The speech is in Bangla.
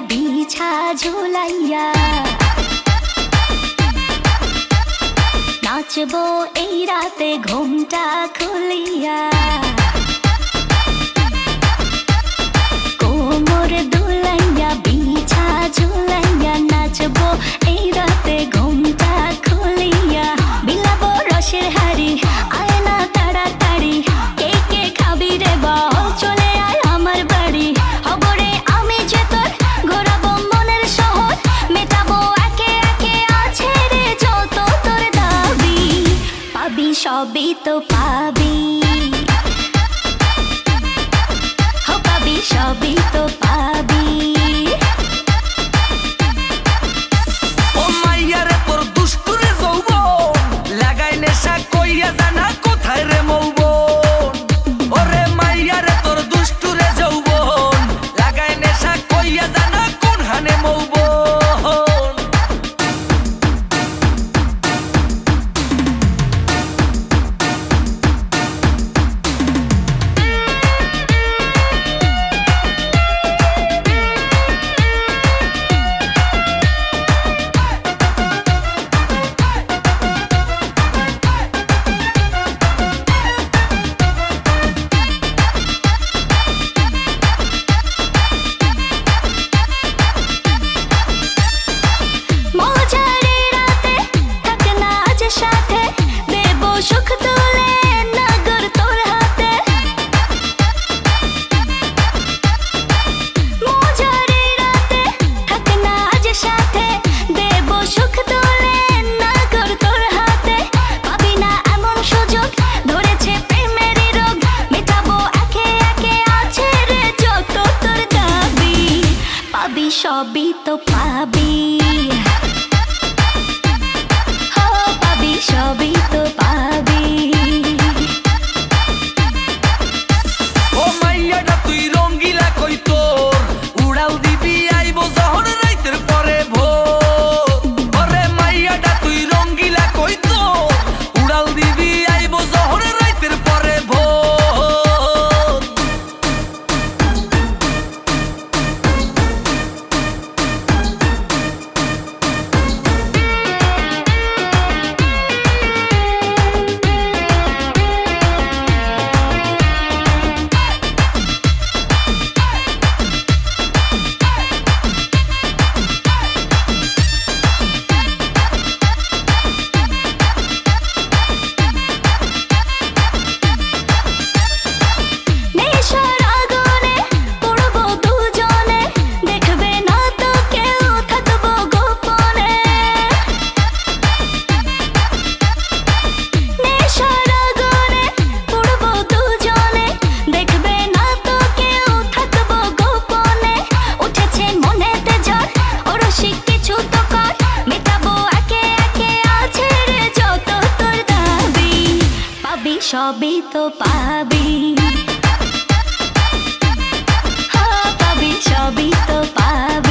বিছা ঝুলাইয়া নাচবো এই রাতে ঘুমটা খুলিয়া কোমর দুলাইয়া বিছা ঝুলাইয়া নাচবো এই রাতে ঘুমটা খুলিয়া বিলাবো রসের হাড়ি আয় না তাড়াতাড়ি কে কে খাবি রে বল চলে আয় আমার বাড়ি হবরে আমি যে তোর ঘোরাবো মনের শহর মেটাবো একে একে আছে রে যত তোর দাবি পাবি সবই তো পাবি পাবি সবই তো পাবি ও মাইয়া রে তোর দুষ্টু রে যৌবন লাগাই নেশা কইয়া জানা কোথায় রে মৌবন ওরে মাইয়া রে তোর দুষ্টু রে যৌবন লাগাই নেশা কইয়া জানা কোন হানে মৌবন সবই তো পাবি পাবি সবই তো পাবি ও মাইয়াটা তুই রঙ্গিলা কই তোর উড়াল দিবি আইবো যখন রাইতের পরে ভোর ওরে মাইয়াটা তুই রঙ্গিলা কই তোর উড়াল দিবি আইবো যখন রাইতের পরে ভোর সবই তো পাবি পাবি সবই তো পাবি